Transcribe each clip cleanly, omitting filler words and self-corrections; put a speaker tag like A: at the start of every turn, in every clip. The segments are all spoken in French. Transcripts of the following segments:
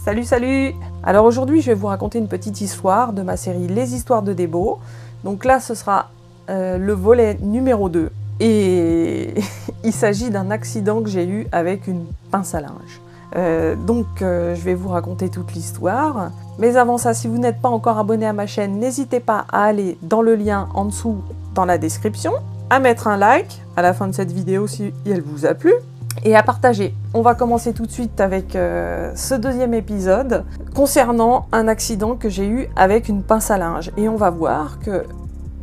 A: Salut, salut! Alors aujourd'hui, je vais vous raconter une petite histoire de ma série Les Histoires de Débo. Donc là, ce sera le volet numéro 2. Et il s'agit d'un accident que j'ai eu avec une pince à linge. Je vais vous raconter toute l'histoire. Mais avant ça, si vous n'êtes pas encore abonné à ma chaîne, n'hésitez pas à aller dans le lien en dessous dans la description, à mettre un like à la fin de cette vidéo si elle vous a plu, et à partager. On va commencer tout de suite avec ce deuxième épisode concernant un accident que j'ai eu avec une pince à linge. Et on va voir que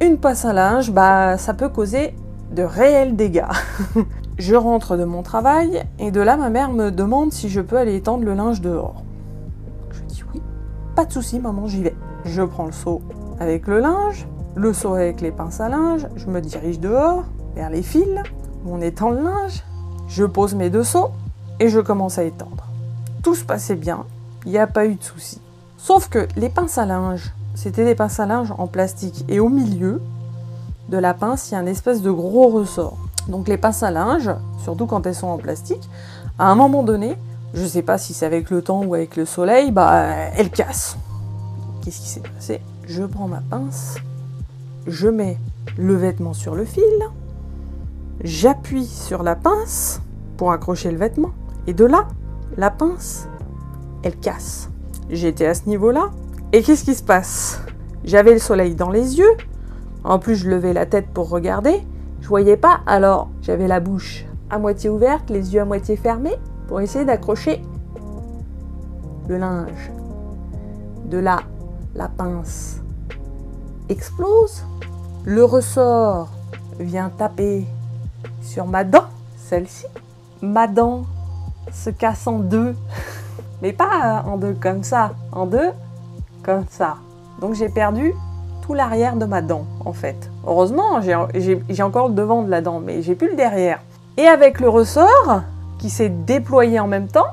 A: une pince à linge, ça peut causer de réels dégâts. Je rentre de mon travail et de là ma mère me demande si je peux aller étendre le linge dehors. Je dis oui, pas de souci maman, j'y vais. Je prends le seau avec le linge, le seau avec les pinces à linge, je me dirige dehors, vers les fils, où on étend le linge. Je pose mes deux seaux et je commence à étendre. Tout se passait bien, il n'y a pas eu de souci. Sauf que les pinces à linge, c'était des pinces à linge en plastique. Et au milieu de la pince, il y a un espèce de gros ressort. Donc les pinces à linge, surtout quand elles sont en plastique, à un moment donné, je ne sais pas si c'est avec le temps ou avec le soleil, elles cassent. Qu'est-ce qui s'est passé? Je prends ma pince, je mets le vêtement sur le fil, j'appuie sur la pince pour accrocher le vêtement. Et de là, la pince, elle casse. J'étais à ce niveau-là. Et qu'est-ce qui se passe? J'avais le soleil dans les yeux. En plus, je levais la tête pour regarder. Je voyais pas, alors j'avais la bouche à moitié ouverte, les yeux à moitié fermés, pour essayer d'accrocher le linge. De là, la pince explose. Le ressort vient taper sur ma dent, celle-ci. Ma dent se casse en deux. Mais pas en deux comme ça, en deux comme ça. Donc j'ai perdu tout l'arrière de ma dent, en fait. Heureusement, j'ai encore le devant de la dent, mais j'ai plus le derrière. Et avec le ressort, qui s'est déployé en même temps,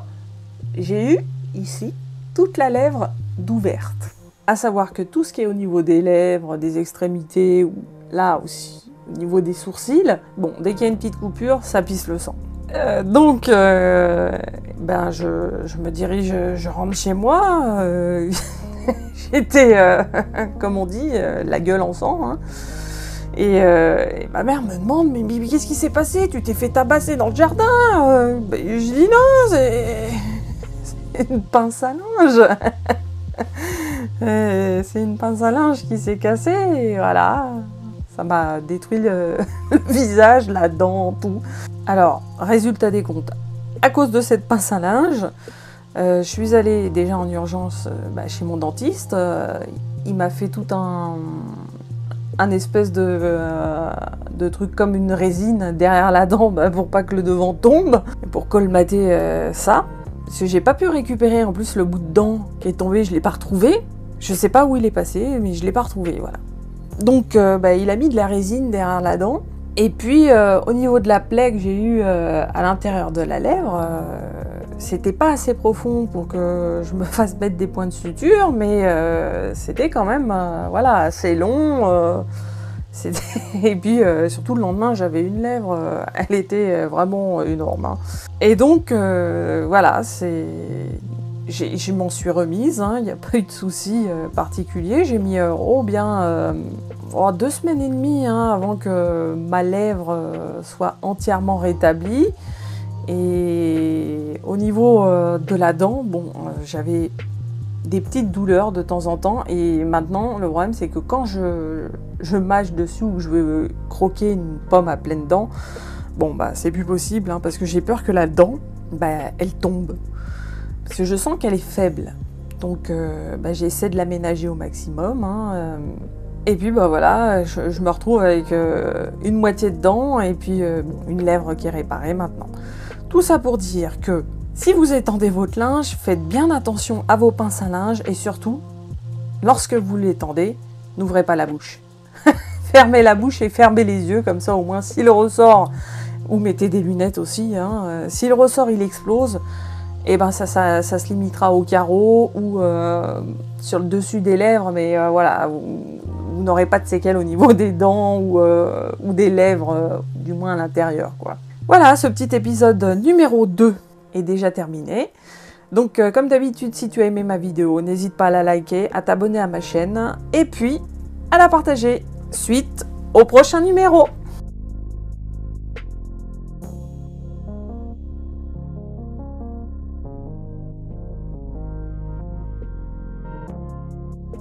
A: j'ai eu, ici, toute la lèvre d'ouverte. À savoir que tout ce qui est au niveau des lèvres, des extrémités, ou là aussi, au niveau des sourcils, bon, dès qu'il y a une petite coupure, ça pisse le sang. Je me dirige, je rentre chez moi. J'étais, comme on dit, la gueule en sang. Hein. Et ma mère me demande, mais qu'est-ce qui s'est passé? Tu t'es fait tabasser dans le jardin? Je dis non, c'est une pince à linge. C'est une pince à linge qui s'est cassée, et voilà. Ça m'a détruit le visage, la dent, tout. Alors, résultat des comptes. À cause de cette pince à linge, je suis allée déjà en urgence chez mon dentiste. Il m'a fait tout un espèce de truc comme une résine derrière la dent pour pas que le devant tombe, pour colmater ça. Parce que j'ai pas pu récupérer en plus le bout de dent qui est tombé, je l'ai pas retrouvé. Je sais pas où il est passé, mais je l'ai pas retrouvé, voilà. Donc il a mis de la résine derrière la dent. Et puis au niveau de la plaie que j'ai eue à l'intérieur de la lèvre, c'était pas assez profond pour que je me fasse mettre des points de suture, mais c'était quand même assez long. Et puis surtout le lendemain, j'avais une lèvre, elle était vraiment énorme. Hein. Et donc je m'en suis remise, il n'y a pas eu de souci particulier. J'ai mis 2 semaines et demie avant que ma lèvre soit entièrement rétablie. Et au niveau de la dent, j'avais des petites douleurs de temps en temps. Et maintenant, le problème, c'est que quand je mâche dessus ou je veux croquer une pomme à pleines dents, c'est plus possible parce que j'ai peur que la dent, elle tombe. Parce que je sens qu'elle est faible. Donc, j'essaie de l'aménager au maximum. Et puis, je me retrouve avec une moitié de dent et puis une lèvre qui est réparée maintenant. Tout ça pour dire que si vous étendez votre linge, faites bien attention à vos pinces à linge et surtout, lorsque vous l'étendez, n'ouvrez pas la bouche. Fermez la bouche et fermez les yeux, comme ça au moins si le ressort, ou mettez des lunettes aussi, si le ressort il explose, ça se limitera au carreau ou sur le dessus des lèvres, mais vous n'aurez pas de séquelles au niveau des dents ou des lèvres, du moins à l'intérieur, quoi. Voilà, ce petit épisode numéro 2 est déjà terminé. Donc comme d'habitude, si tu as aimé ma vidéo, n'hésite pas à la liker, à t'abonner à ma chaîne et puis à la partager. Suite au prochain numéro.